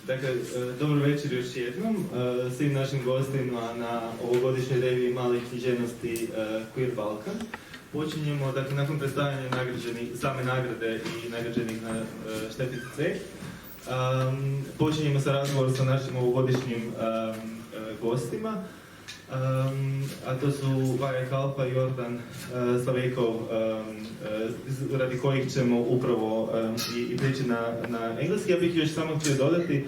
Dakle, dobro večer još jednom svim našim gostima na ovogodišnjoj reviji malih književnosti Queer Balkan. Počinjemo, dakle, nakon predstavljanja same nagrade i nagrađenih na Štetici C. Počinjemo sa razgovorom sa našim ovogodišnjim gostima. A to su Vagia, Kalfa, Yordan, Slaveykov, radi kojih ćemo upravo i prići na engleski. Ja bih još samo htio dodati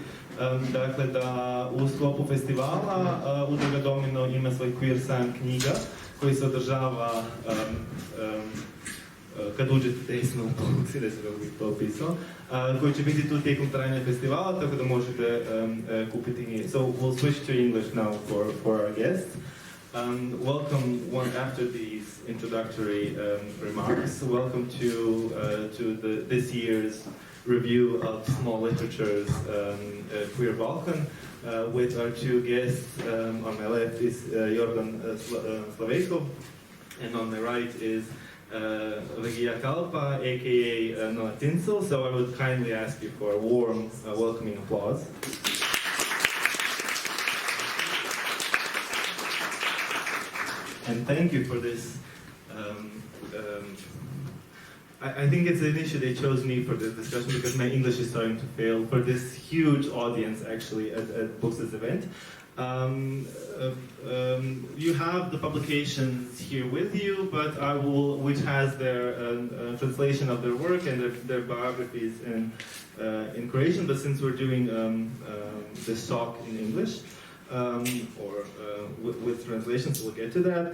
dakle, da u sklopu festivala Udruga Domino ima svoj queer sajam knjiga koji se održava kad uđete desno u polici, da se kako bih to opisao, koji će biti tu tijekom trajanja festivala, tako da možete kupiti knjige. So we'll switch to English now for our guests. Welcome after these introductory remarks. Welcome to this year's review of small literatures, Queer Balkan, with our two guests. On my left is Yordan Slaveykov, and on my right is Vagia Kalfa, aka Tinsel. So I would kindly ask you for a warm welcoming applause. And thank you for this. I think it's an issue they chose me for this discussion because my English is starting to fail for this huge audience actually at Books' event. You have the publications here with you, but which has their translation of their work and their biographies in Croatian. But since we're doing this talk in English, with translations, we'll get to that.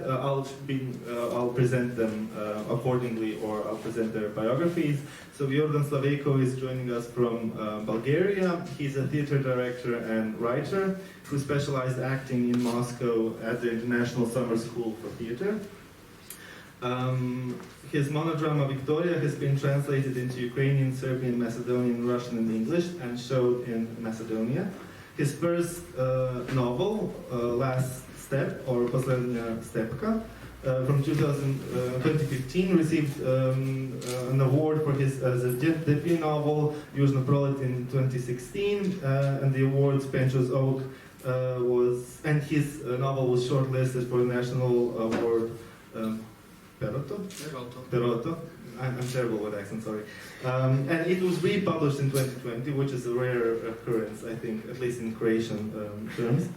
I'll present them accordingly, or I'll present their biographies. So Yordan Slaveykov is joining us from Bulgaria. He's a theater director and writer who specialized acting in Moscow at the International Summer School for Theater. His monodrama Victoria has been translated into Ukrainian, Serbian, Macedonian, Russian, and English, and showed in Macedonia. His first novel, Last Step, or Poslednja Stepka, from 2015, received an award for his as a debut novel, Južno prolet, in 2016, and the award's Pencho's Oak and his novel was shortlisted for the national award Peroto. I'm terrible with accent, sorry. And it was republished in 2020, which is a rare occurrence, I think, at least in Croatian terms.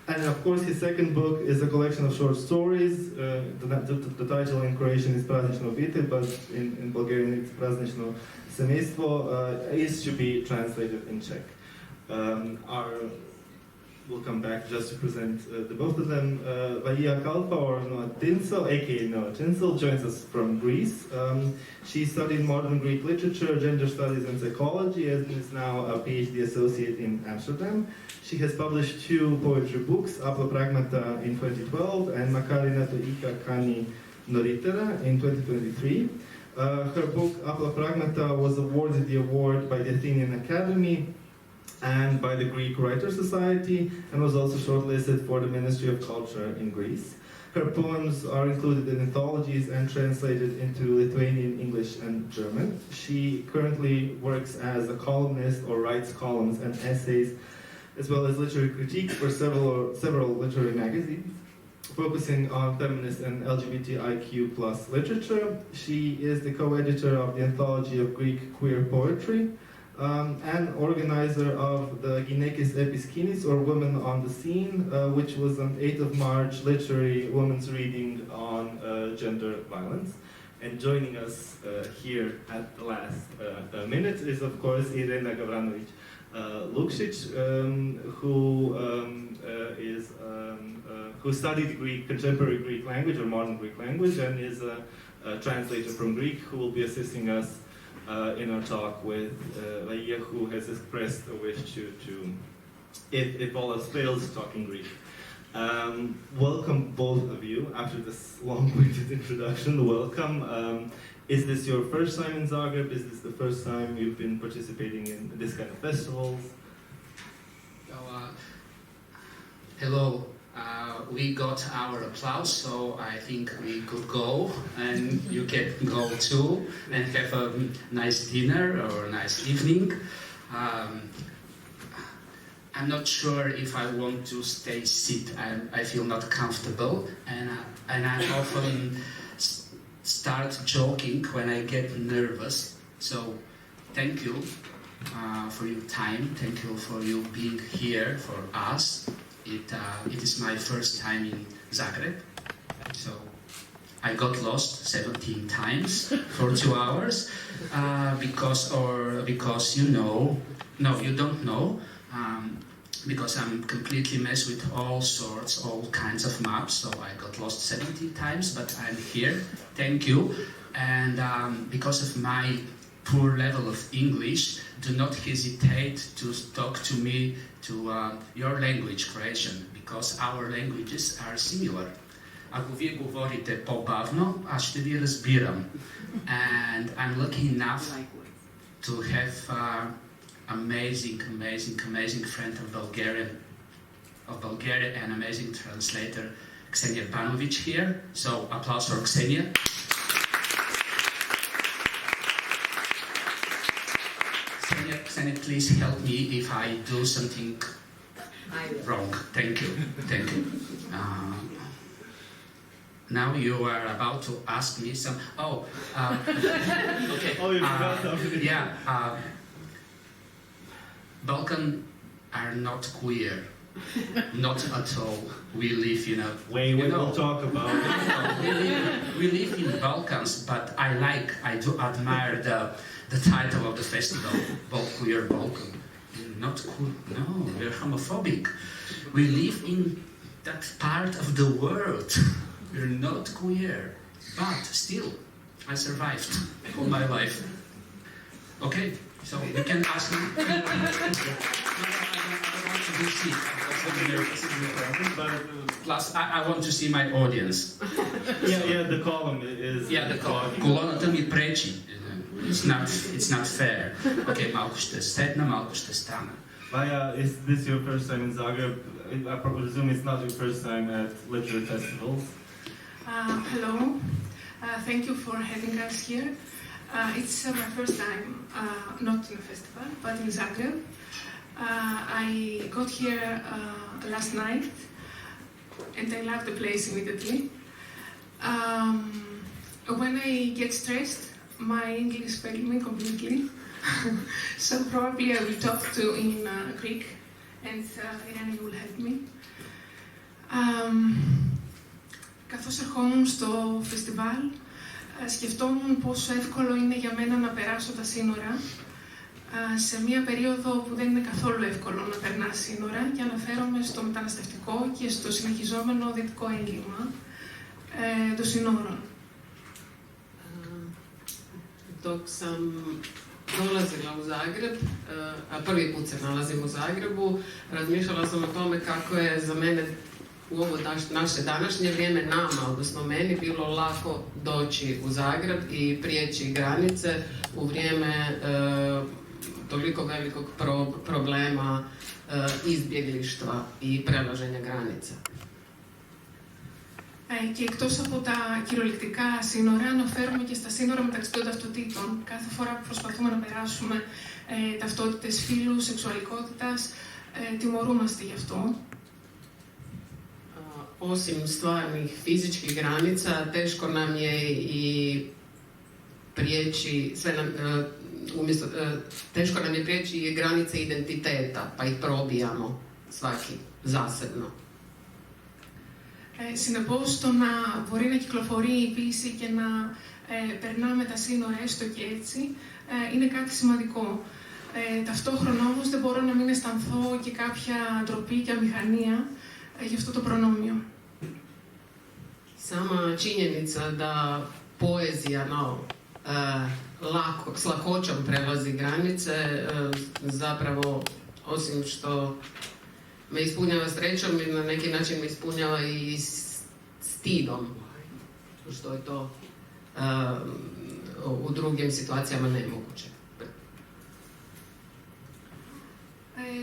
And of course, his second book is a collection of short stories. The title in Croatian is Praznično obitelj, but in Bulgarian it's Praznično semejstvo. Is to be translated in Czech. We'll come back just to present the both of them. Vagia Kalfa, or Tinsel, aka Tinsel, joins us from Greece. She studied modern Greek literature, gender studies, and psychology, and is now a PhD associate in Amsterdam. She has published 2 poetry books, Apla Pragmata in 2012 and Makarina to Ika Kani Noritera in 2023. Her book, Apla Pragmata, was awarded the award by the Athenian Academy and by the Greek Writers' Society, and was also shortlisted for the Ministry of Culture in Greece. Her poems are included in anthologies and translated into Lithuanian, English, and German. She currently works as a columnist or writes columns and essays, as well as literary critique for several literary magazines, focusing on feminist and LGBTIQ+ literature. She is the co-editor of the anthology of Greek queer poetry, and organizer of the Ginekis Episkinis, or Women on the Scene, which was on 8th of March literary women's reading on gender violence. And joining us here at the last minute is, of course, Irena Gavranović Lukšić, who studied contemporary Greek language or modern Greek language, and is a translator from Greek, who will be assisting us in our talk with Vagia, who has expressed a wish to if all else fails, talk in Greek. Welcome both of you after this long-winded introduction. Welcome. Is this your first time in Zagreb? Is this the first time you've been participating in this kind of festivals? Hello. We got our applause, so I think we could go, and you can go too, and have a nice dinner or a nice evening. I'm not sure if I want to stay sit. I feel not comfortable, and I often start joking when I get nervous. So thank you for your time. Thank you for you being here for us. It is my first time in Zagreb, so I got lost 17 times for 2 hours because you know, no, you don't know, because I'm completely messed with all kinds of maps, so I got lost 17 times, but I'm here. Thank you. And because of my poor level of English, do not hesitate to talk to me to your language creation, because our languages are similar. Ако вие говорите по-бавно, аз ще ви разбирам. And I'm lucky enough to have amazing friend of Bulgaria and amazing translator Ksenia Banovic here. So applause for Ksenia. Ksenia, please help me if I do something wrong. Thank you. Now you are about to ask me some. Okay. Oh, you forgot something. Yeah. Balkan are not queer, not at all. We live in a. We'll talk about it. We live in Balkans, but I do admire the title of the festival, Queer Balkan. Not cool. No, we're homophobic. We live in that part of the world. We're not queer, but still, I survived all my life. Okay, so you can ask me. I don't want to be sick. Plus, I want to see my audience. Yeah, the column is. Yeah, the column. Колоната ми пречи. It's not fair. Okay, малко ще седна, малко ще стана. Vagia, is this your first time in Zagreb? I presume it's not your first time at literature festivals. Hello, thank you for having us here. It's my first time, not in a festival, but in Zagreb. I got here last night, and I love the place immediately. When I get stressed, my English fails me completely, so probably I will talk in Greek, and Irene will help me. Καθώς ερχόμουν στο φεστιβάλ, σκεφτόμουν πόσο εύκολο είναι για μένα να περάσω τα σύνορα σε μια περίοδο που δεν είναι καθόλου εύκολο να περνάς σύνορα, και αναφέρομαι στο μεταναστευτικό και στο συνεχιζόμενο δυτικό έγκλημα των σύνορων. Dok sam dolazila u Zagreb, a prvi put se nalazim u Zagrebu, razmišljala sam o tome kako je za mene u ovo naše današnje vrijeme, nama, odnosno meni, bilo lako doći u Zagreb i prijeći granice u vrijeme toliko velikog problema izbjeglištva i prelaženja granica. Και εκτός από τα κυριολεκτικά σύνορα, αναφέρομαι και στα σύνορα μεταξύ των ταυτοτήτων. Κάθε φορά που προσπαθούμε να περάσουμε ταυτότητες φύλου, σεξουαλικότητας, τιμωρούμαστε γι' αυτό. Osim stvarnih fizičkih granica, teško nam je i prijeći teško nam je prijeći i granice identiteta, pa ih probijamo svaki zasebno. Συνεπώς, το να μπορεί να κυκλοφορεί η πίεση και να περνάμε τα σύνορα έστω και έτσι είναι κάτι σημαντικό. Ταυτόχρονα όμως δεν μπορώ να μην αισθανθώ και κάποια ντροπή και αμηχανία για αυτό το προνόμιο. Sama činjenica da poezija s lakoćom prelazi granice, zapravo, osim što me ispunjava srećom, i na neki način me ispunjava i stidom, što je to u drugim situacijama nemoguće.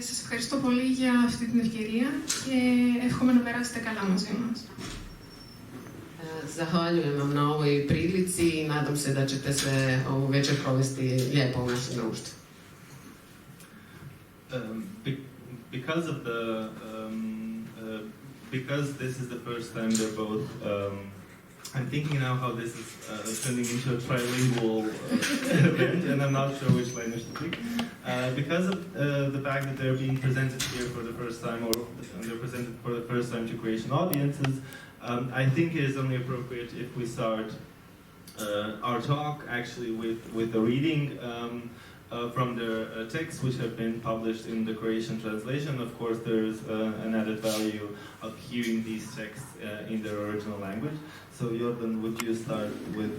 Σας ευχαριστώ πολύ για αυτή την ευκαιρία και εύχομαι να περάσετε καλά μαζί μας. Zahvaljujem vam na ovoj prilici i nadam se da ćete se ovu večer provesti lijepo u našem društvu. because of the because this is the first time they're both. I'm thinking now how this is turning into a trilingual event, and I'm not sure which language to pick. Because of the fact that they're being presented here for the first time, or they're presented for the first time to Croatian audiences, I think it is only appropriate if we start our talk actually with the reading from the texts which have been published in the Croatian translation. Of course, there's an added value of hearing these texts in their original language. So, Yordan, would you start with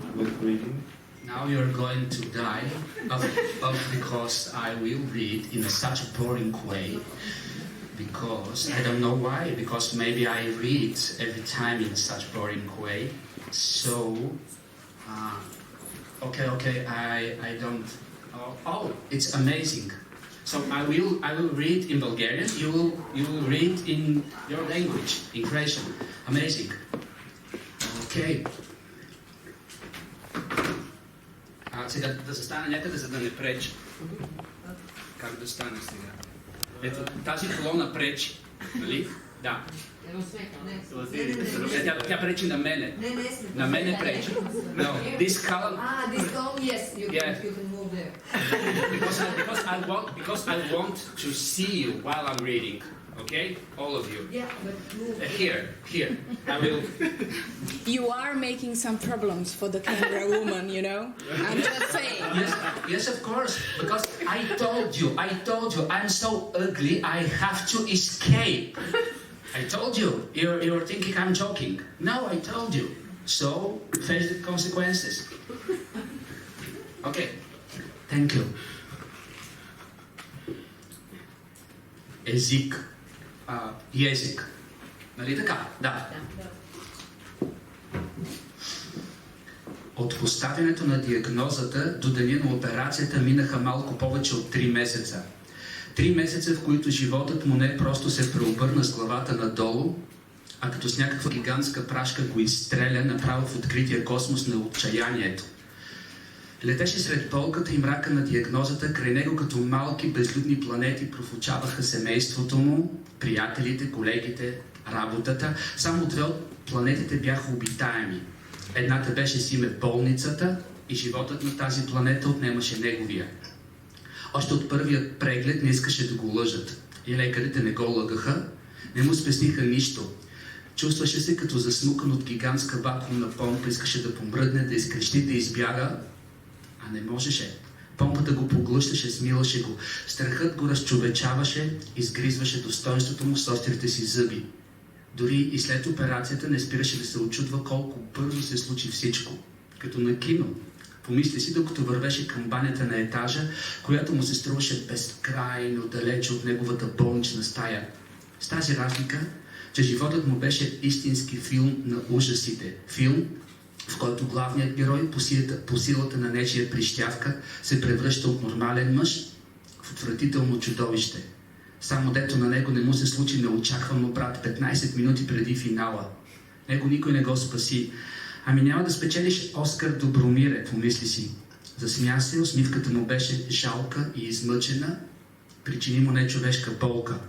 reading? Now you're going to die because I will read in such a boring way. Because I don't know why. Because maybe I read every time in such boring way. So, okay. I don't. Oh, it's amazing. So I will read in Bulgarian. You will read in your language, in Croatian. Amazing. Okay. Сега да се стане някъде, за да не пречи. Как да стане сега? Ето, тази колона пречи, нали? Да. Тя пречи на мене. На мене пречи. No, this column. This column, yes, you can move there. Because I want to see you while I'm reading. Okay, all of you. Yeah, but move. Here. I will. You are making some problems for the camera woman, you know. I'm just saying. Yes, of course. Because I told you, I'm so ugly. I have to escape. I told you. You're thinking I'm joking. No, I told you. So face the consequences. Okay. Thank you. Език. Език. Нали така? Да. От поставянето на диагнозата до деня на операцията минаха малко повече от 3 месеца. 3 месеца, в които животът му не просто се преобърна с главата надолу, а като с някаква гигантска прашка го изстреля направо в открития космос на отчаянието. Летеше сред болката и мрака на диагнозата, край него като малки безлюдни планети профучаваха семейството му, приятелите, колегите, работата. Само 2 от планетите бяха обитаеми. Едната беше с име болницата и животът на тази планета отнемаше неговия. Още от първият преглед не искаше да го лъжат. И лекарите не го лъгаха, не му спестиха нищо. Чувстваше се като засмукан от гигантска вакуумна помпа, искаше да помръдне, да изкрещи, да избяга, а не можеше. Помпата го поглъщаше, смилаше го. Страхът го разчовечаваше, изгризваше достоинството му с острите си зъби. Дори и след операцията не спираше да се очудва колко бързо се случи всичко. Като на кино. Помисли си, докато вървеше към банята на етажа, която му се струваше безкрайно далече от неговата болнична стая. С тази разлика, че животът му беше истински филм на ужасите. Филм, в който главният герой по силата на нечия прищявка се превръща от нормален мъж в отвратително чудовище. Само дето на него не му се случи неочаквано, брат, 15 минути преди финала. Него никой не го спаси. Ами няма да спечелиш Оскар, Добромире, помисли си. Засмя се, усмивката му беше жалка и измъчена, причини му нечовешка болка.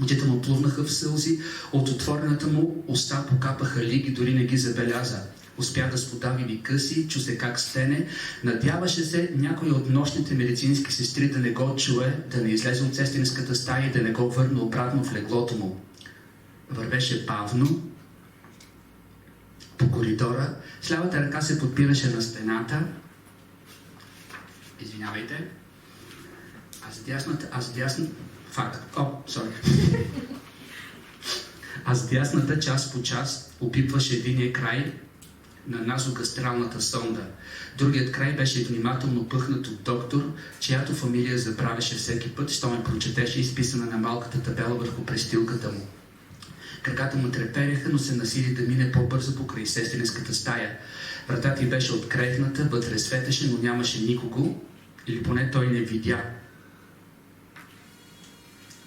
Очите му плувнаха в сълзи, от отворената му уста покапаха лиги, дори не ги забеляза. Успя да сподави викъси, чу се как стене, надяваше се някой от нощните медицински сестри да не го чуе, да не излезе от сестринската стая и да не го върне обратно в леглото му. Вървеше бавно по коридора, с лявата ръка се подпираше на стената. Извинявайте. А с дясната час по час опипваше единия край на назогастралната сонда. Другият край беше внимателно пъхнат от доктор, чиято фамилия забравяше всеки път, що ме прочетеше изписана на малката табела върху престилката му. Краката му трепереха, но се насили да мине по-бързо покрай сестринската стая. Вратата й беше открехната, вътре светеше, но нямаше никого, или поне той не видя.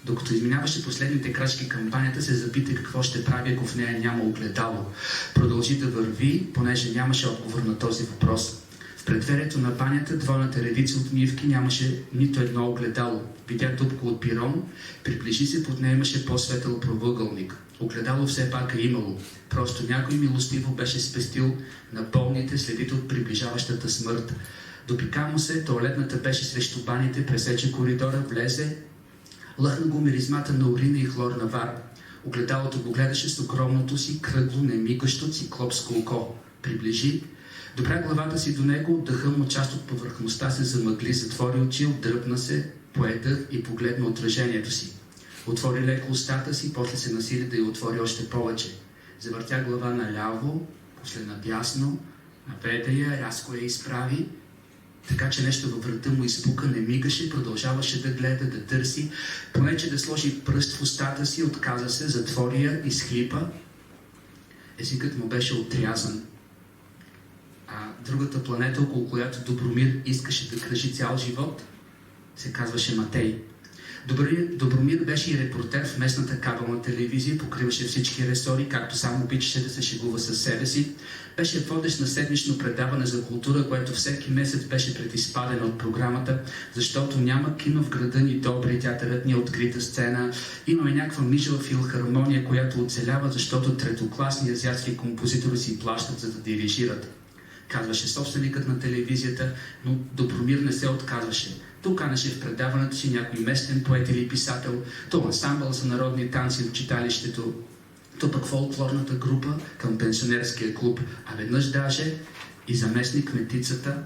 Докато изминаваше последните крачки към банята, се запита какво ще прави, ако в нея няма огледало. Продължи да върви, понеже нямаше отговор на този въпрос. В В преддверието на банята, двойната редица от мивки, нямаше нито едно огледало. Видя дупка от пирон, приближи се, под нея имаше по-светъл правоъгълник. Огледало все пак е имало. Просто някой милостиво беше спестил на болните следите от приближаващата смърт. Допика му се, тоалетната беше срещу баните, пресече коридора, влезе, лъхна го миризмата на урина и хлорна вар. Огледалото го гледаше с огромното си, кръгло, немигащо циклопско око. Приближи, допря главата си до него, дъха му част от повърхността се замъгли, затвори очи, отдръпна се, пое дъх и погледна отражението си. Отвори леко устата си, после се насили да я отвори още повече. Завъртя глава наляво, после надясно, наведе я, рязко я изправи, така че нещо във врата му изпука, не мигаше, продължаваше да гледа, да търси, понече да сложи пръст в устата си, отказа се, затвори я, изхлипа. Езикът му беше отрязан. А другата планета, около която Добромир искаше да кръжи цял живот, се казваше Матей. Добромир беше и репортер в местната кабелна телевизия, покриваше всички ресори, както само обичаше да се шегува със себе си. Беше водещ на седмично предаване за култура, което всеки месец беше предизпадено от програмата, защото няма кино в града ни добри, театърът ни е открита сцена. Имаме някаква мижава филхармония, която оцелява, защото третокласни азиатски композитори си плащат, за да дирижират. Казваше собственикът на телевизията, но Добромир не се отказваше. То канеше в предаването си някой местен поет или писател, то ансамбъл за народни танци в читалището, то пък фолклорната група към пенсионерския клуб, а веднъж даже и заместник кметицата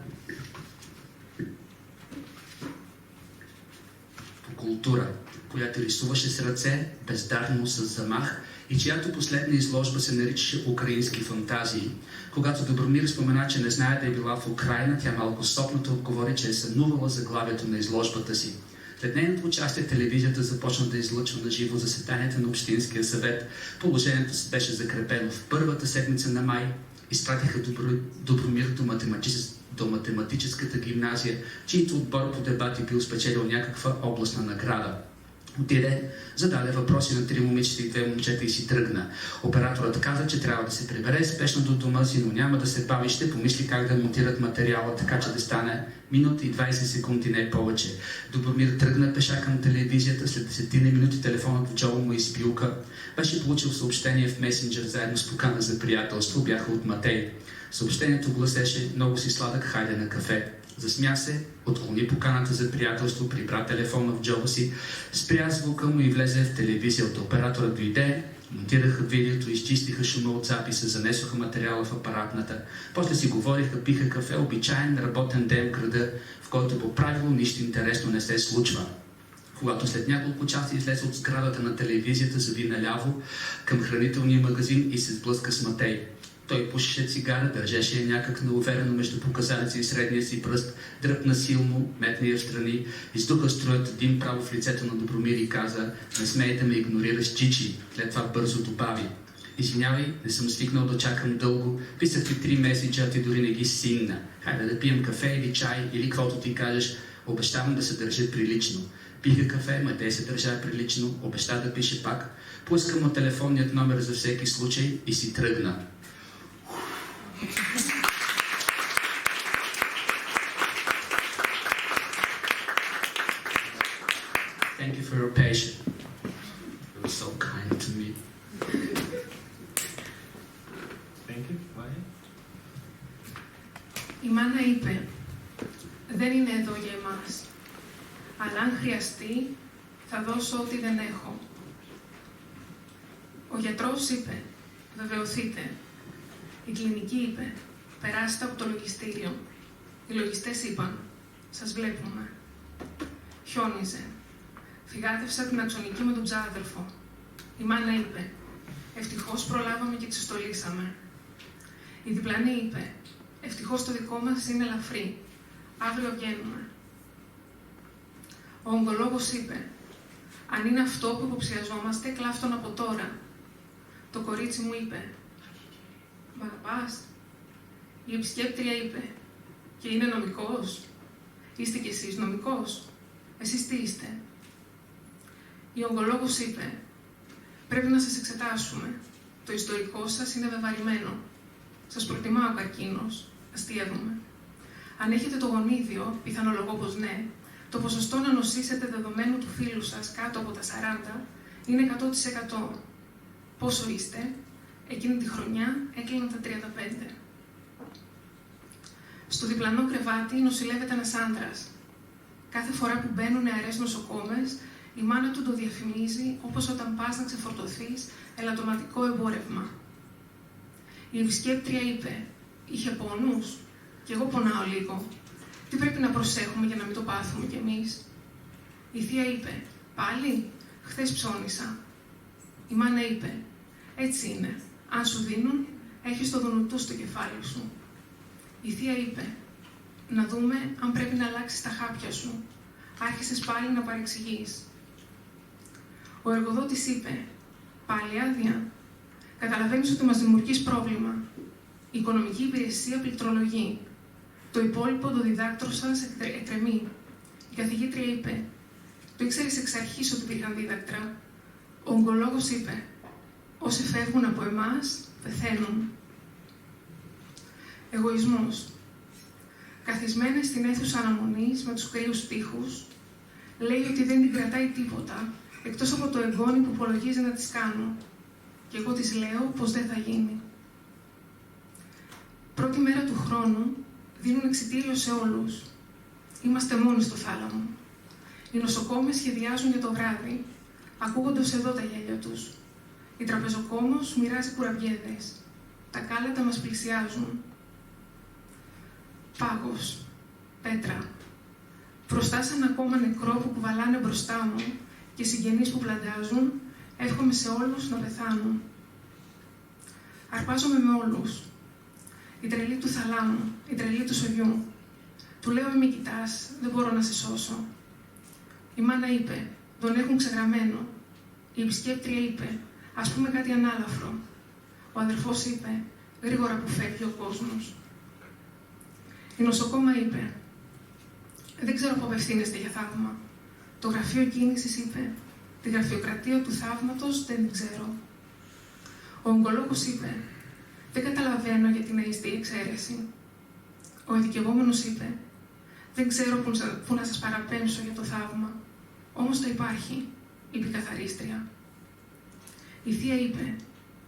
по култура, която рисуваше с ръце, бездарно с замах, и чиято последна изложба се наричаше «Украински фантазии». Когато Добромир спомена, че не знае да е била в Украйна, тя малко сопната отговори, че е сънувала заглавието на изложбата си. След нейното участие телевизията започна да излъчва на живо заседанията на Общинския съвет. Положението се беше закрепено. В първата седмица на май изпратиха Добромир до математическата гимназия, чийто отбор по дебати бил спечелил някаква областна награда. Отиде, зададе въпроси на 3 момичета и 2 момчета и си тръгна. Операторът каза, че трябва да се прибере спешно до дома си, но няма да се бави, ще помисли как да монтират материала, така че да стане минута и 20 секунди, не повече. Добромир тръгна пеша към телевизията, след 10 минути телефонът в джоба му изпилка. Беше получил съобщение в месенджер заедно с покана за приятелство, бяха от Матей. Съобщението гласеше: много си сладък, хайде на кафе. Засмя се, отклони поканата за приятелство, прибра телефона в джоба си, спря звука му и влезе в телевизията. Операторът дойде, монтираха видеото, изчистиха шума от записа, занесоха материала в апаратната. После си говориха, пиха кафе, обичаен работен ден в града, в който по правило нищо интересно не се случва. Когато след няколко часа излезе от сградата на телевизията, зави наляво към хранителния магазин и се сблъска с Матей. Той пушеше цигара, държеше я някак неуверено между показалеца и средния си пръст, дръпна силно, метна я встрани, издуха струята дим право в лицето на Добромир и каза: не смей да ме игнорираш, чичи. След това бързо добави: извинявай, не съм свикнал да чакам дълго, писах ти 3 меседжа, а ти дори не ги сигна. Хайде да пием кафе или чай, или каквото ти кажеш, обещавам да се държа прилично. Пиха кафе, Матей се държа прилично, обеща да пише пак, поиска му телефонният номер за всеки случай и си тръгна. Thank you for your patience. You were so kind to me. Thank you. Why? Η μάνα είπε: δεν είναι εδώ για εμάς, αλλά αν χρειαστεί θα δώσω ό,τι δεν έχω. Ο γιατρός είπε: βεβαιωθείτε. Η κλινική είπε: περάστε από το λογιστήριο. Οι λογιστές είπαν: σας βλέπουμε. Χιόνιζε. Φυγάτευσα την αξονική με τον ξάδερφο. Η μάνα είπε: ευτυχώς προλάβαμε και τις στολίσαμε. Η διπλανή είπε: ευτυχώς το δικό μας είναι ελαφρύ. Αύριο βγαίνουμε. Ο ογκολόγος είπε: αν είναι αυτό που υποψιαζόμαστε, κλάφτον από τώρα. Το κορίτσι μου είπε: Μπαραβάς. Η επισκέπτρια είπε: και είναι νομικός. Είστε κι εσείς νομικός. Εσείς τι είστε? Η ογκολόγος είπε: πρέπει να σας εξετάσουμε. Το ιστορικό σας είναι βεβαρημένο. Σας προτιμά ο καρκίνος. Αστείευομαι. Αν έχετε το γονίδιο, πιθανολογώ πως ναι, το ποσοστό να νοσήσετε δεδομένου του φίλου σας κάτω από τα 40 είναι 100%. Πόσο είστε? Εκείνη τη χρονιά έκλειναν τα 35. Στο διπλανό κρεβάτι νοσηλεύεται ένας άντρας. Κάθε φορά που μπαίνουν νεαρές νοσοκόμες, η μάνα του το διαφημίζει όπως όταν πας να ξεφορτωθείς ελαττωματικό εμπόρευμα. Η επισκέπτρια είπε: «Είχε πόνους? Κι εγώ πονάω λίγο. Τι πρέπει να προσέχουμε για να μην το πάθουμε κι εμείς?» Η θεία είπε: «Πάλι? Χθες ψώνισα». Η μάνα είπε: «Έτσι είναι. Αν σου δίνουν, έχεις το δουνουτού στο κεφάλι σου». Η θεία είπε: «Να δούμε αν πρέπει να αλλάξεις τα χάπια σου». Άρχισες πάλι να παρεξηγείς. Ο εργοδότης είπε: «Πάλι άδεια? Καταλαβαίνεις ότι μας δημιουργείς πρόβλημα. Η οικονομική υπηρεσία πληκτρολογεί. Το υπόλοιπο το διδάκτρο σας εκκρεμεί». Η καθηγήτρια είπε: «Το ήξερες εξ αρχής ότι υπήρχαν δίδακτρα». Ο ογκολόγος είπε: «Όσοι φεύγουν από εμάς, πεθαίνουν». Εγωισμός. Καθισμένη στην αίθουσα αναμονής με τους κρύους τοίχους, λέει ότι δεν την κρατάει τίποτα, εκτός από το εγγόνι που υπολογίζει να της κάνω. Και εγώ της λέω πως δεν θα γίνει. Πρώτη μέρα του χρόνου δίνουν εξιτήριο σε όλους. Είμαστε μόνοι στο θάλαμο. Οι νοσοκόμες σχεδιάζουν για το βράδυ, ακούγοντας εδώ τα γέλια τους. Η τραπεζοκόμος μοιράζει κουραμπιέδες. Τα κάλατα μας πλησιάζουν. Πάγος. Πέτρα. Μπροστά σε ένα ακόμα νεκρό που κουβαλάνε μπροστά μου και συγγενείς που πλαντάζουν, εύχομαι σε όλους να πεθάνουν. Αρπάζομαι με όλους. Η τρελή του θαλάμου, η τρελή του σογιού. Του λέω: «Μη κοιτάς, δεν μπορώ να σε σώσω». Η μάνα είπε: «Τον έχουν ξεγραμμένο». Η επισκέπτρια είπε: «Ας πούμε κάτι ανάλαφρο». Ο αδερφός είπε: «Γρήγορα που φεύγει ο κόσμος». Η νοσοκόμα είπε: «Δεν ξέρω που απευθύνεστε για θαύμα». Το γραφείο κίνησης είπε: «Τη γραφειοκρατία του θαύματος δεν την ξέρω». Ο ογκολόγος είπε: «Δεν καταλαβαίνω γιατί να είστε η εξαίρεση». Ο ειδικευόμενος είπε: «Δεν ξέρω πού να σας παραπέμψω για το θαύμα. Όμως το υπάρχει», είπε η καθαρίστρια. Η θεία είπε: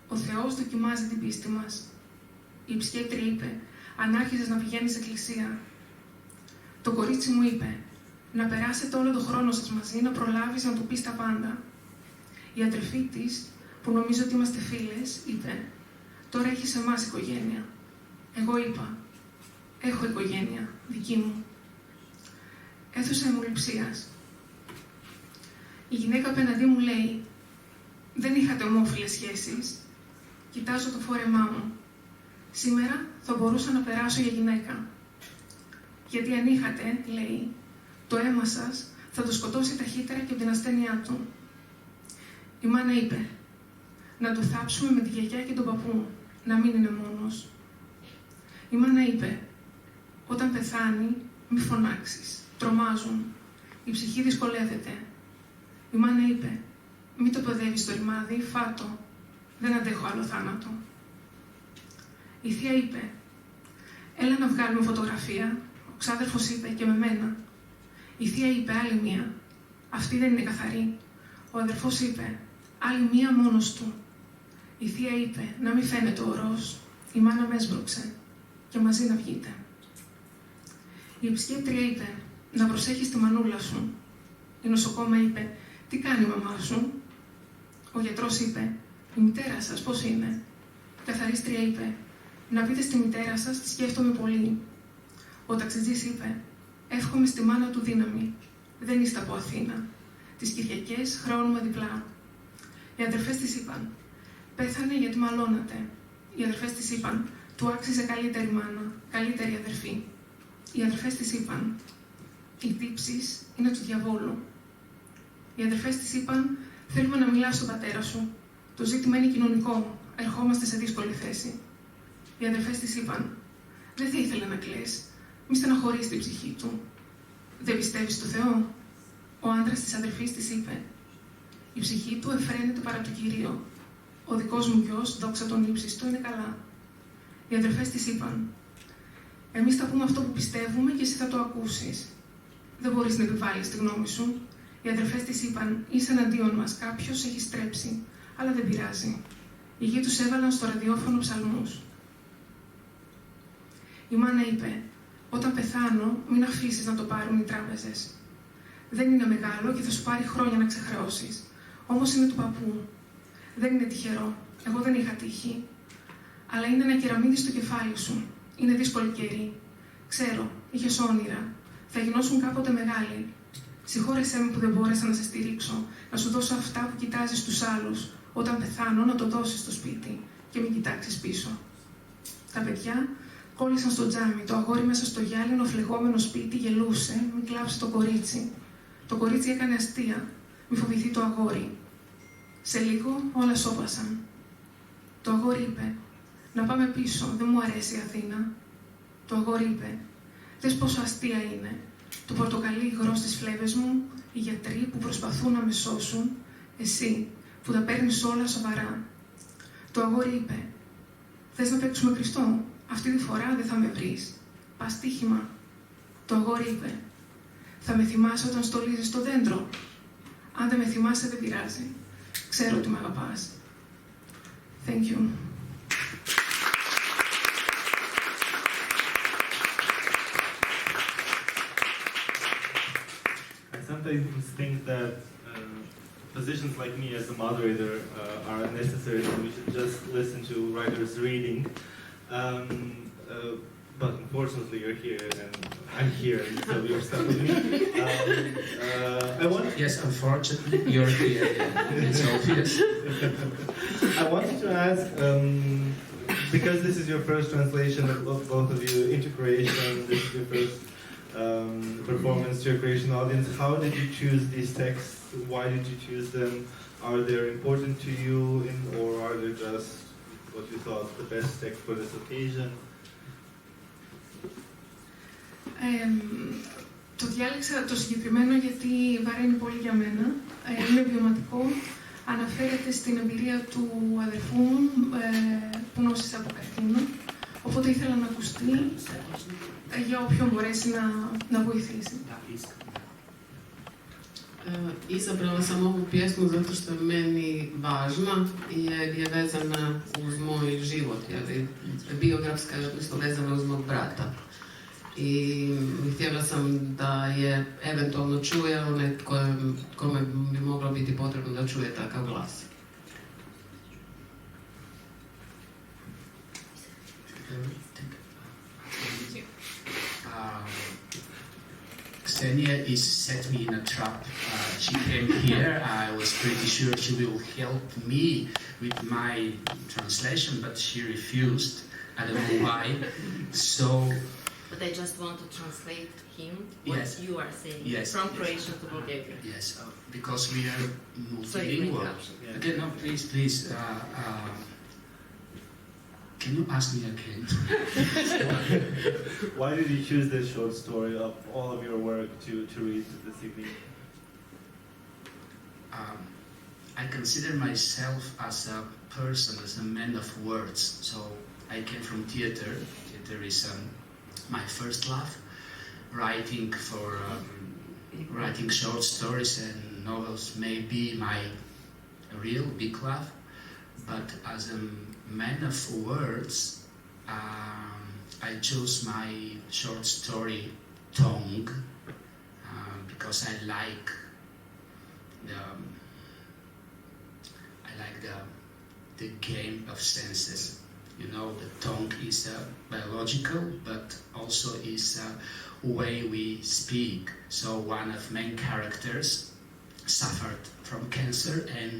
«Ο Θεός δοκιμάζει την πίστη μας». Η επισκέπτρια είπε: «Αν άρχισες να πηγαίνεις εκκλησία». Το κορίτσι μου είπε: «Να περάσετε όλο τον χρόνο σας μαζί, να προλάβεις να του πεις τα πάντα». Η αδερφή της, που νομίζω ότι είμαστε φίλες, είπε: «Τώρα έχεις εμάς οικογένεια». Εγώ είπα: «Έχω οικογένεια, δική μου». Έθουσα αιμοληψίας. Η γυναίκα απέναντί μου λέει: «Δεν είχατε ομόφυλες σχέσεις». Κοιτάζω το φόρεμά μου. «Σήμερα θα μπορούσα να περάσω για γυναίκα». «Γιατί αν είχατε», λέει, «το αίμα σας θα το σκοτώσει ταχύτερα και από την ασθένειά του». Η μάνα είπε: «Να του θάψουμε με τη γιαγιά και τον παππού, να μην είναι μόνος». Η μάνα είπε: «Όταν πεθάνει, μη φωνάξεις, τρομάζουν, η ψυχή δυσκολεύεται». Η μάνα είπε: «Μη το παιδεύεις στο ρημάδι, φάτο, δεν αντέχω άλλο θάνατο». Η θεία είπε: «Έλα να βγάλουμε φωτογραφία». Ο ξάδερφος είπε: «Και με μένα». Η θεία είπε: «Άλλη μία. Αυτή δεν είναι καθαρή». Ο αδερφός είπε: «Άλλη μία μόνος του». Η θεία είπε: «Να μην φαίνεται ο ορός». Η μάνα με έσπρωξε και μαζί να βγείτε. Η επισκέπτρια είπε: «Να προσέχεις τη μανούλα σου». Η νοσοκόμα είπε: «Τι κάνει η μαμά σου?» Ο γιατρός είπε: «Η μητέρα σας πώς είναι?» Η καθαρίστρια είπε: «Να πείτε στη μητέρα σας, τη σκέφτομαι πολύ». Ο ταξιτζής είπε: «Εύχομαι στη μάνα του δύναμη. Δεν είστε από Αθήνα. Τις Κυριακές χρεώνουμε διπλά». Οι αδερφές της είπαν: «Πέθανε γιατί μαλώνατε». Οι αδερφές της είπαν: «Του άξιζε καλύτερη μάνα, καλύτερη αδερφή». Οι αδερφές της είπαν: «Οι τύψεις είναι του διαβόλου». Οι αδερφές της είπαν: «Θέλουμε να μιλάς στον πατέρα σου. Το ζήτημα είναι κοινωνικό. Ερχόμαστε σε δύσκολη θέση». Οι αδερφές της είπαν: «Δεν θα ήθελε να κλαις. Μη στεναχωρείς την ψυχή του». «Δεν πιστεύεις στο Θεό?» Ο άντρας της αδερφής της είπε: «Η ψυχή του εφραίνεται παρά το Κυρίο. Ο δικός μου γιος, δόξα τον ύψιστο, είναι καλά». Οι αδερφές της είπαν: Εμείς θα πούμε αυτό που πιστεύουμε και εσύ θα το ακούσεις. Δεν μπορείς να επιβάλλεις τη γνώμη σου. Οι αδερφές της είπαν: είσαι εναντίον μας, κάποιος έχει στρέψει. Αλλά δεν πειράζει. Οι γη τους έβαλαν στο ραδιόφωνο ψαλμούς. Η μάνα είπε: όταν πεθάνω, μην αφήσεις να το πάρουν οι τράπεζες. Δεν είναι μεγάλο και θα σου πάρει χρόνια να ξεχρεώσεις. Όμως είναι του παππού. Δεν είναι τυχερό. Εγώ δεν είχα τύχη. Αλλά είναι ένα κεραμίδι στο κεφάλι σου. Είναι δύσκολη καιρή. Ξέρω, είχες όνειρα. Θα γινώσουν κάποτε μεγάλοι. Συγχώρεσέ με που δεν μπόρεσα να σε στηρίξω, να σου δώσω αυτά που κοιτάζεις στους άλλους. Όταν πεθάνω, να το δώσεις στο σπίτι και μην κοιτάξεις πίσω. Τα παιδιά κόλλησαν στο τζάμι. Το αγόρι μέσα στο γυάλινο φλεγόμενο σπίτι γελούσε, μην κλάψει το κορίτσι. Το κορίτσι έκανε αστεία, μη φοβηθεί το αγόρι. Σε λίγο όλα σώπασαν. Το αγόρι είπε: να πάμε πίσω, δεν μου αρέσει η Αθήνα. Το αγόρι είπε: δες πόσο αστεία είναι. Το πορτοκαλί υγρό στις φλέβες μου, οι γιατροί που προσπαθούν να με σώσουν, εσύ που τα παίρνεις όλα σοβαρά. Το αγόρι είπε: θες να παίξουμε κρυστό, αυτή τη φορά δεν θα με βρεις. Πας στοίχημα. Το αγόρι είπε: θα με θυμάσαι όταν στολίζεις το δέντρο. Αν δεν με θυμάσαι δεν πειράζει. Ξέρω ότι με αγαπάς. Thank you. I sometimes think that positions like me as a moderator are unnecessary, so we should just listen to writers reading. But unfortunately, you're here, and I'm here, and so you're stuck with me. Yes, unfortunately, you're here. Yeah. It's obvious. I wanted to ask, because this is your first translation of both of you into Croatian, this is your first performance to your Croatian audience. How did you choose these texts? Why did you choose them? Are they important to you, or are they just what you thought the best text for this occasion? Το διάλεξα το συγκεκριμένο γιατί βαραίνει πολύ για μένα. Είναι βιωματικό. Αναφέρεται στην εμπειρία του αδερφού μου που νόσησε από καρκίνο. Οπότε ήθελα να ακουστεί για όποιον μπορέσει να βοηθήσει. Izabrala sam ovu pjesmu zato što je meni važna jer je vezana uz moj život, jer biografska je odnosno vezana uz mog brata. I htjela sam da je eventualno čuje onaj kome bi moglo biti potrebno da čuje takav glas. Ksenia is set me in a trap. She came here. I was pretty sure she will help me with my translation, but she refused. I don't know why. So. But I just want to translate him what yes. you are saying Yes. from Croatian to Bulgarian. Yes, because we are multilingual. Sorry, okay, no, please. Can you ask me again? Why did you choose this short story of all of your work to read this evening? I consider myself as a person, as a man of words. So I came from theater. Theater is my first love. Writing short stories and novels may be my real big love, but as a man of words, I chose my short story tongue because I like the game of senses. You know, the tongue is biological, but also is a way we speak. So one of main characters suffered from cancer and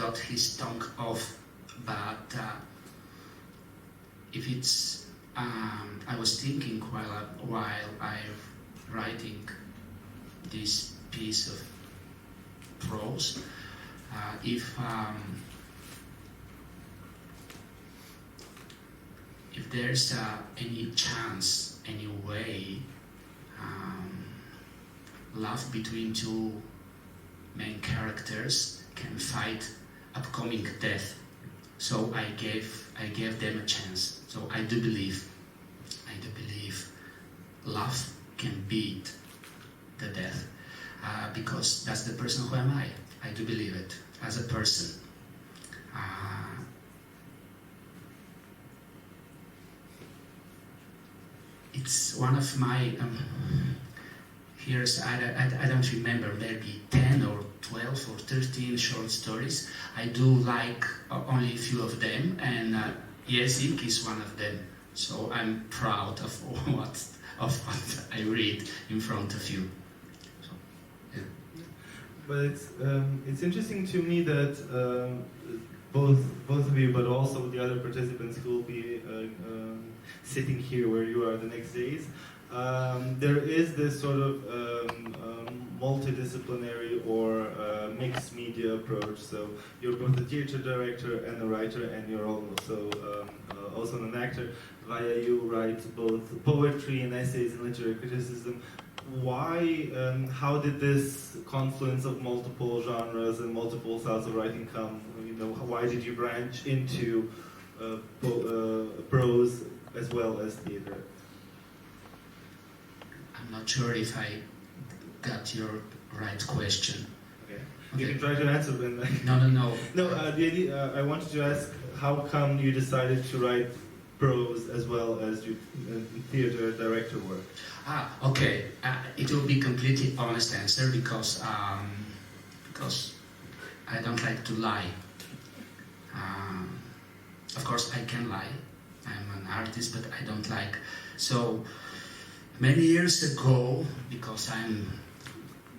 got his tongue off. But if it's, I was thinking while I writing this piece of prose, if there's any chance, any way, love between two main characters can fight upcoming death. So I gave them a chance. So I do believe I do believe love can beat the death, because that's the person who am I. I do believe it as a person. It's one of my here's I don't remember, maybe 10 or 12 or 13 short stories. I do like only a few of them, and Jesik is one of them. So I'm proud of what I read in front of you. So, yeah. But it's interesting to me that both of you, but also the other participants who will be sitting here where you are the next days, there is this sort of multidisciplinary or mixed media approach. So you're both a theater director and a writer, and you're also an actor. Vagia, you write both poetry and essays and literary criticism. Why, how did this confluence of multiple genres and multiple styles of writing come? You know, why did you branch into prose as well as theater? I'm not sure if I got your right question. Okay. You can try to answer then. No. No, the idea, I wanted to ask, how come you decided to write prose as well as theater director work? Okay. It will be completely honest answer because I don't like to lie. Of course, I can lie. I'm an artist, but I don't like. So many years ago, because I'm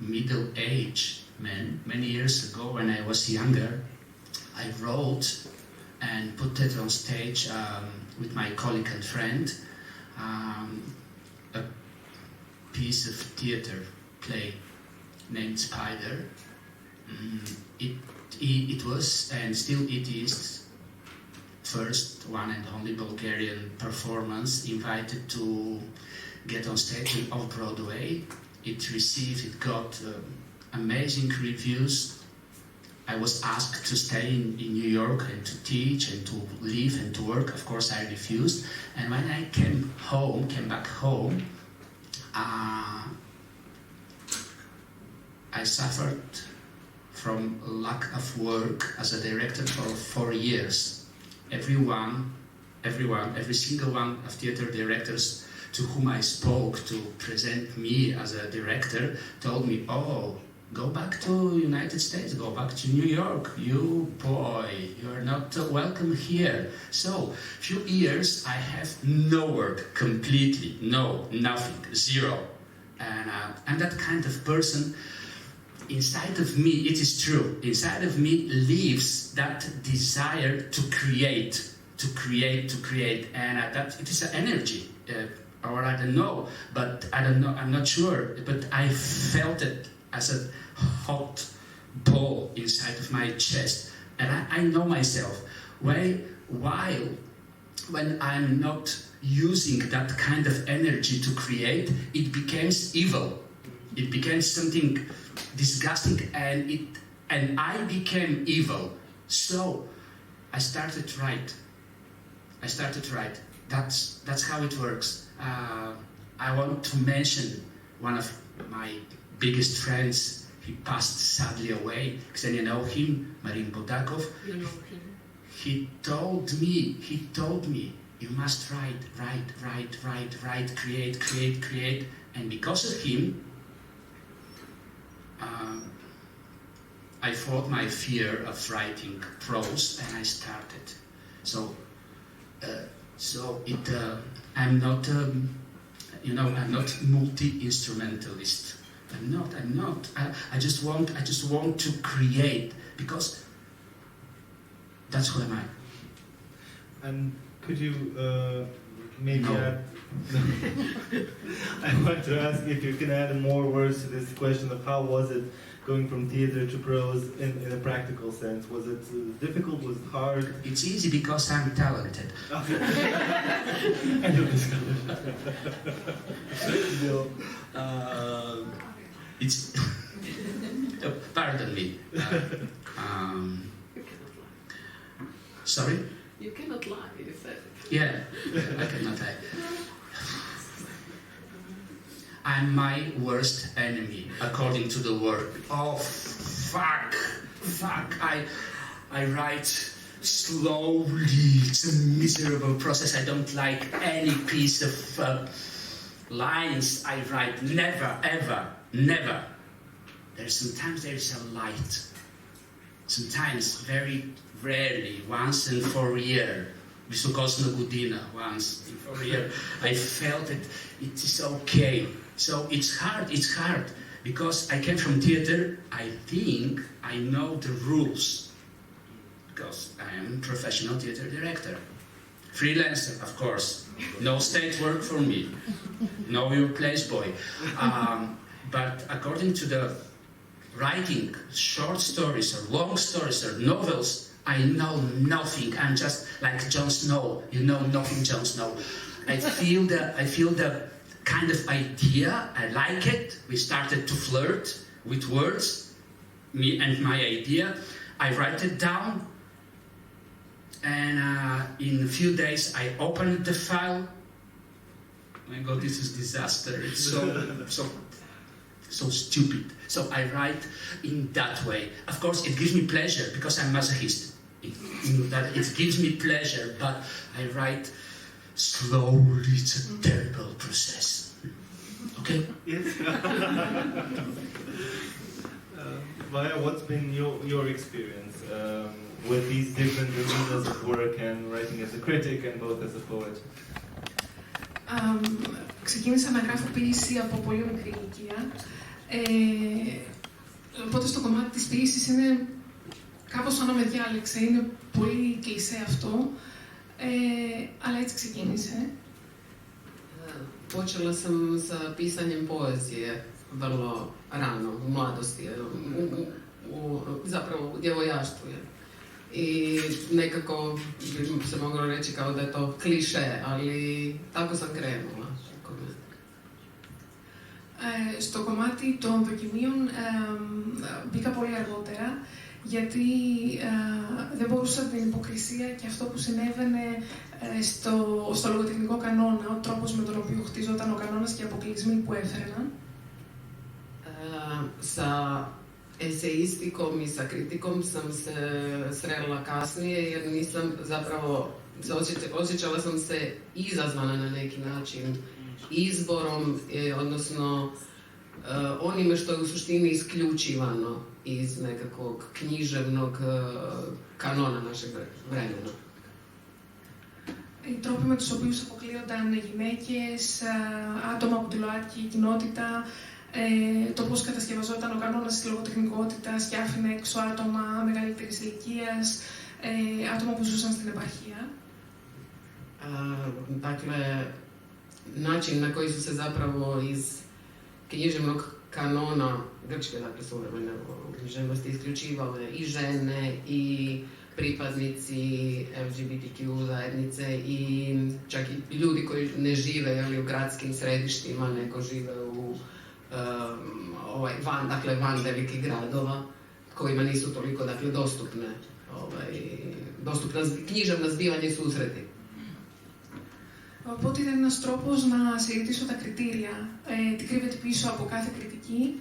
middle-aged man, many years ago when I was younger, I wrote and put it on stage with my colleague and friend, a piece of theater play named Spider. It was, and still it is, first one and only Bulgarian performance invited to get on stage in Off-Broadway. It got amazing reviews. I was asked to stay in New York and to teach and to live and to work. Of course, I refused. And when I came back home, I suffered from lack of work as a director for 4 years. Every single one of theater directors to whom I spoke to present me as a director told me, oh, go back to United States, go back to New York, you boy, you're not welcome here. So, few years I have no work, completely, nothing, zero. And I'm that kind of person. Inside of me, it is true, inside of me lives that desire to create, and that it is an energy, or I don't know, I'm not sure, but I felt it as a hot ball inside of my chest, and I know myself, when I'm not using that kind of energy to create, it becomes evil, it becomes something disgusting, and I became evil. So I started to write. That's how it works. I want to mention one of my biggest friends. He passed sadly away. Because you know him, Marin Bodakov. You know him. He told me, you must write, create. And because of him, I fought my fear of writing prose, and I started. So I'm not, I'm not multi-instrumentalist. I'm not. I just want to create, because that's who am I. And could you maybe add? I want to ask if you can add more words to this question of how was it going from theater to prose in a practical sense? Was it difficult? Was it hard? It's easy because I'm talented. End of discussion. It's pardon me. Sorry? You cannot lie, you said. Yeah, I cannot lie. I'm my worst enemy, according to the work. Oh, fuck. I write slowly. It's a miserable process. I don't like any piece of lines I write. Never, ever, never. Sometimes there is a light. Sometimes, very rarely, once in 4 years, Visokosna Gudina, once in 4 years, I felt that it is okay. So it's hard, because I came from theater. I think I know the rules, because I am a professional theater director. Freelancer, of course. No state work for me. Know your place, boy. But according to the writing short stories or long stories or novels, I know nothing. I'm just like Jon Snow. You know nothing, Jon Snow. I feel the kind of idea. I like it. We started to flirt with words, me and my idea. I write it down, and in a few days I opened the file. Oh my God, this is disaster. It's so stupid. So I write in that way. Of course, it gives me pleasure because I'm masochist. It gives me pleasure, but I write slowly. It's a terrible process. Okay? Yes. Vagia, what's been your experience with these different arenas of work and writing as a critic and both as a poet? Ξεκίνησα να γράφω ποίηση από πολύ μικρή ηλικία. Οπότε στο κομμάτι της ποίησης είναι κάπως σαν να με διάλεξε. Είναι πολύ κλισέ αυτό, αλλά έτσι ξεκίνησε. Počela sam sa pisanjem poezije vrlo rano, u mladosti, zapravo u djevojaštvu. I nekako bi se moglo reći kao da je to kliše, ali tako sam krenula. Στο κομμάτι των δοκιμίων μπήκα πολύ αργότερα, γιατί δεν μπορούσα την υποκρισία και αυτό που συνέβαινε στο λογοτεχνικό κανόνα, ο τρόπος με τον οποίο χτίζονταν ο κανόνας και οι αποκλεισμοί που έφερναν. Sa eseistikom i sa kritikom sam se srela kasnije, jer nisam zapravo, osjećala sam se izazvana na neki način izborom, odnosno onime što je u suštini isključivano iz nekakvog književnog kanona našeg vremena. Οι τρόποι με τους οποίους αποκλείονταν γυναίκες, άτομα από τη ΛΟΑΤΚΙ κοινότητα, το πώς κατασκευαζόταν ο κανόνας της λογοτεχνικότητας και άφηνε έξω άτομα μεγαλύτερης ηλικίας, άτομα που ζούσαν στην επαρχία. Dakle, način na koji su se zapravo iz književnog kanona grčke, dakle suvremene književnosti, isključivale i žene i pripadnici LGBTQ zajednice i čak i ljudi koji ne žive u gradskim središtima, nego žive u van velikih gradova, kojima nisu toliko dostupna književna zbivanja i susreti. Οπότε ήταν ένας τρόπος να συζητήσω τα κριτήρια, τι κρύβεται πίσω από κάθε κριτική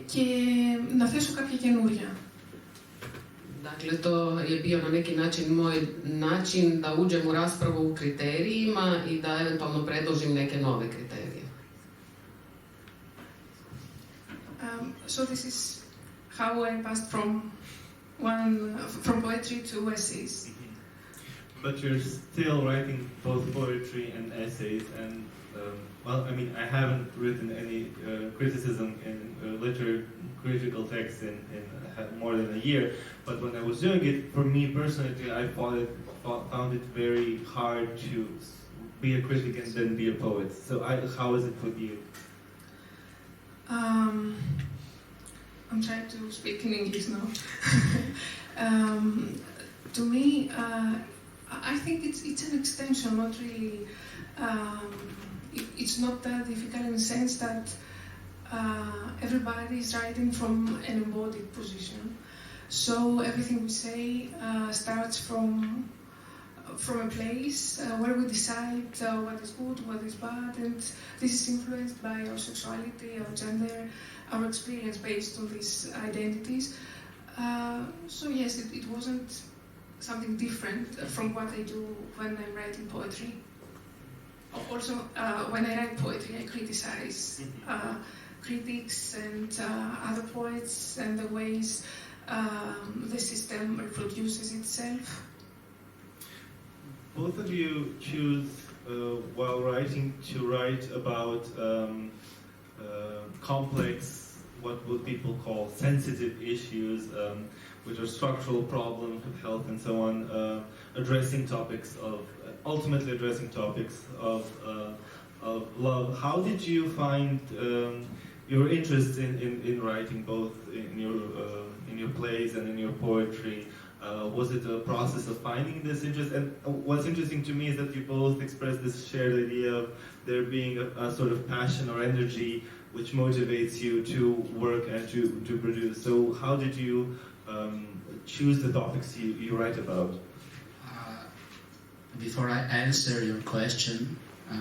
και να θέσω κάποια καινούρια. Dakle, to je bio na neki način moj način da uđem u raspravu u kriterijima i da eventualno predložim neke nove kriterije. So this is how I passed from poetry to essays. But you're still writing both poetry and essays, and well, I mean, I haven't written any criticism in critical text in more than a year. But when I was doing it, for me personally, I found it very hard to be a critic and then be a poet. So how is it with you? I'm trying to speak in English now. To me, I think it's an extension, not really. It's not that difficult in the sense that everybody is writing from an embodied position. So everything we say starts from a place where we decide what is good, what is bad, and this is influenced by our sexuality, our gender, our experience based on these identities. So yes, it wasn't something different from what I do when I'm writing poetry. Also, when I write poetry, I criticize critics and other poets and the ways the system reproduces itself. Both of you choose, while writing, to write about complex, what would people call sensitive issues, which are structural problems with health and so on, ultimately addressing topics of love. How did you find your interest in writing, both in your plays and in your poetry? Was it a process of finding this interest? And what's interesting to me is that you both express this shared idea of there being a sort of passion or energy which motivates you to work and to produce. So how did you choose the topics you write about? Before I answer your question,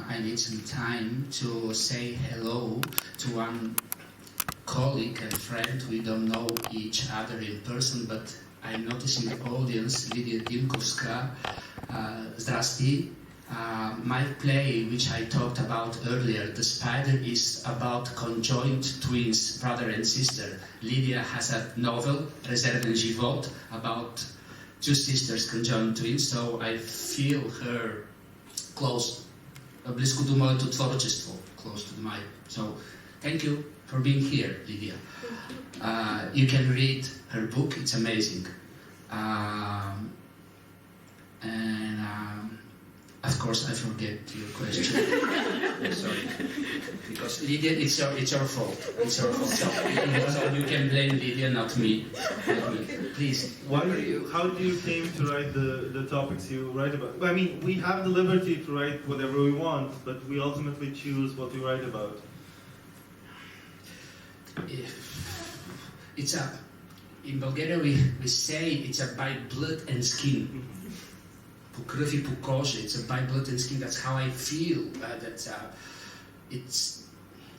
I need some time to say hello to one colleague and friend. We don't know each other in person, but I noticed in the audience, Lydia Dimkovska. Zdrasti. My play, which I talked about earlier, The Spider, is about conjoined twins, brother and sister. Lydia has a novel, Rezerwny Żywot, about two sisters, conjoined twins, so I feel her close, blisko do moje to tworczystwo, close to my. So, thank you for being here, Lydia. You can read her book, it's amazing. Of course, I forget your question. I'm sorry. Because Lydia, it's your fault. It's your fault. So you can blame Lydia, not me. Please. How do you came to write the topics you write about? I mean, we have the liberty to write whatever we want, but we ultimately choose what we write about. In Bulgaria we say it's by blood and skin. Po krwi, po koży. It's by blood and skin. That's how I feel.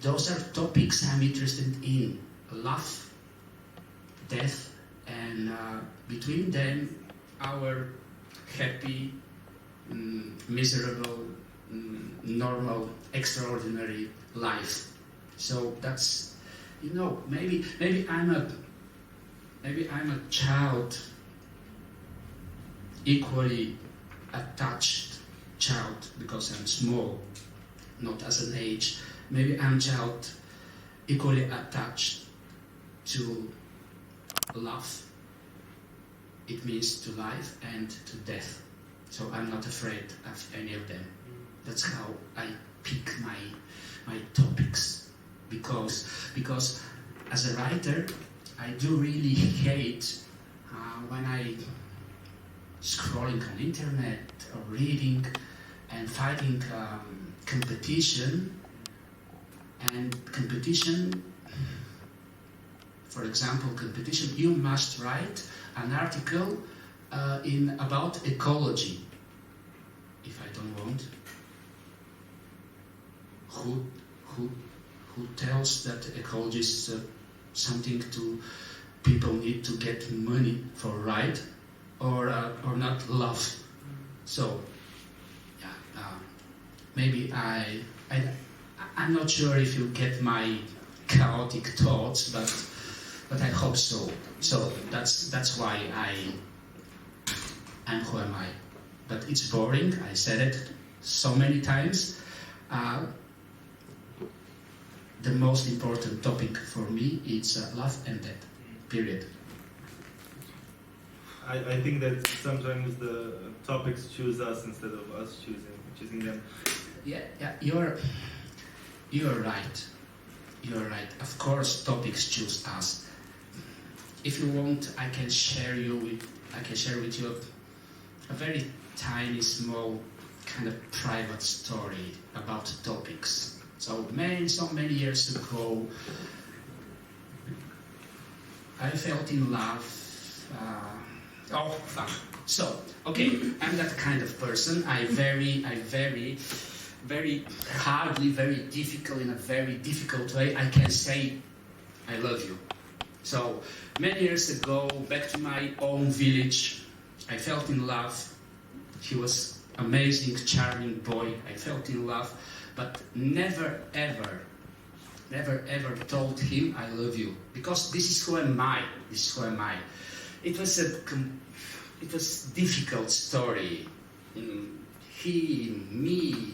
Those are topics I'm interested in: love, death, and between them, our happy, miserable, normal, extraordinary life. So that's, maybe I'm a child, equally attached child, because I'm small, not as an age. Maybe I'm a child equally attached to love. It means to life and to death. So I'm not afraid of any of them. That's how I pick my topics. Because as a writer, I do really hate when I scrolling on internet or reading and fighting competition. And competition, for example, you must write an article about ecology. If I don't want, who tells that ecology is something people need to get money for, right? Or not love. So, yeah, maybe I'm not sure if you get my chaotic thoughts, but I hope so. So that's why I'm who am I. But it's boring. I said it so many times. The most important topic for me is love and death. Period. I think that sometimes the topics choose us instead of us choosing them. Yeah, you're right. You're right. Of course, topics choose us. If you want, I can share with you a very tiny, small, kind of private story about topics. So many years ago, I fell in love. So, okay, I'm that kind of person. I very hardly, very difficult, in a very difficult way, I can say, I love you. So, many years ago, back to my own village, I felt in love. He was amazing, charming boy. I felt in love, but never ever told him I love you, because this is who am I. This is who am I. It was difficult story. He, me,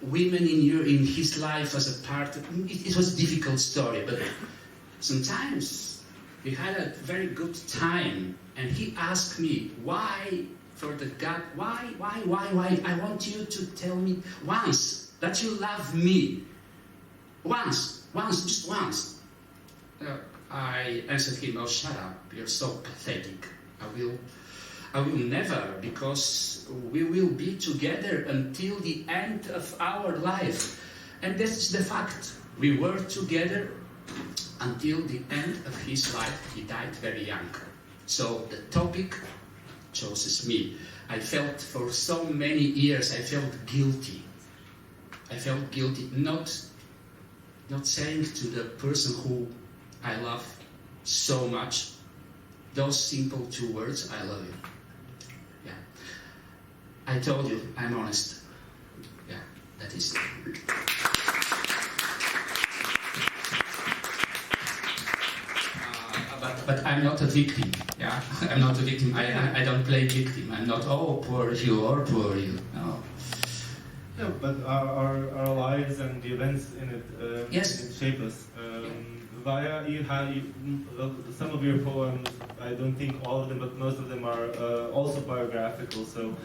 women in his life as a part. It was a difficult story, but sometimes we had a very good time. And he asked me, why? For the God, why? I want you to tell me once that you love me. Once, just once. I answered him, oh, shut up, you're so pathetic. I will never, because we will be together until the end of our life. And that's the fact. We were together until the end of his life. He died very young. So the topic chooses me. I felt for so many years, I felt guilty. Not saying to the person who I love so much, those simple 2 words, I love you. Yeah. I told you, I'm honest. Yeah, that is it. But I'm not a victim, yeah? I'm not a victim. I don't play victim. I'm not, oh, poor you or poor you. No. Yeah, but our lives and the events in it, yes. it shape us. Vagia, some of your poems, I don't think all of them, but most of them are also biographical. So,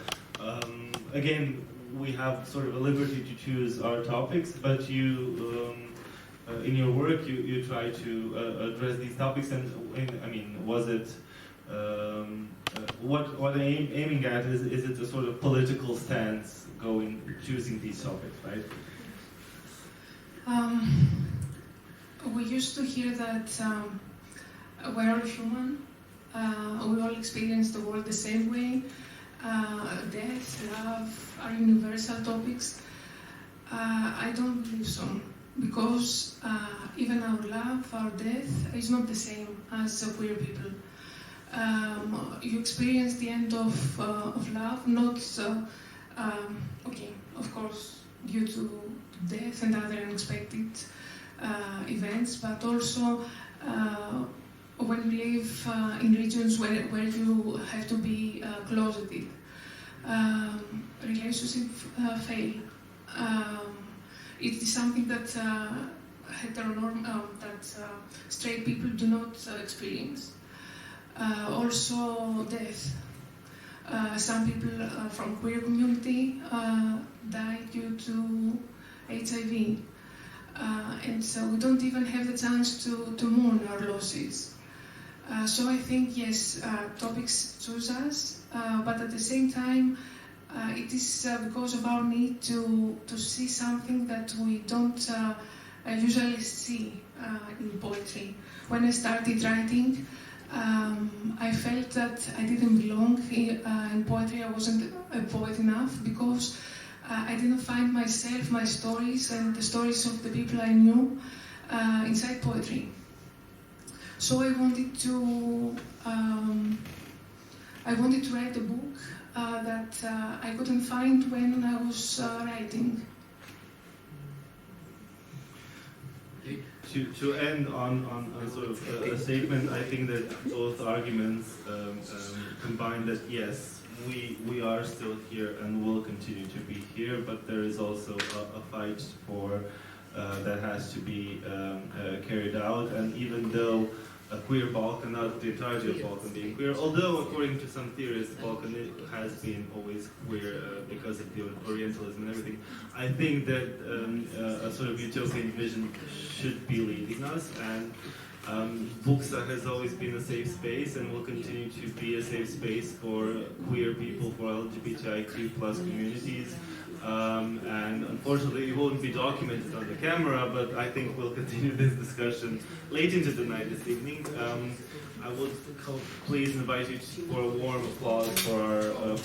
again, we have sort of a liberty to choose our topics, but you, in your work, you try to address these topics. And was it what I'm aiming at is it a sort of political stance choosing these topics, right? We used to hear that we're all human, we all experience the world the same way. Death, love are universal topics. I don't believe so, because even our love, our death is not the same as queer people. You experience the end of love, not of course, due to death and other unexpected events, but also when you live in regions where you have to be closeted, relationships fail. It is something that straight people do not experience. Also, death. Some people from queer community die due to HIV. And so we don't even have the chance to mourn our losses. So I think, yes, topics choose us, but at the same time, it is because of our need to see something that we don't usually see in poetry. When I started writing, I felt that I didn't belong in poetry. I wasn't a poet enough because I didn't find myself, my stories, and the stories of the people I knew inside poetry. So I wanted to write a book that I couldn't find when I was writing. To end on sort of a statement, I think that both arguments combine that yes, we are still here and will continue to be here, but there is also a fight for that has to be carried out. And even though a queer Balkan, not the entirety of Balkan being queer, although according to some theorists, Balkan has been always queer because of the Orientalism and everything, I think that a sort of utopian vision should be leading us, and Buksa has always been a safe space and will continue to be a safe space for queer people, for LGBTIQ plus communities, And unfortunately it won't be documented on the camera, but I think we'll continue this discussion late into the night this evening. I would please invite you for a warm applause for our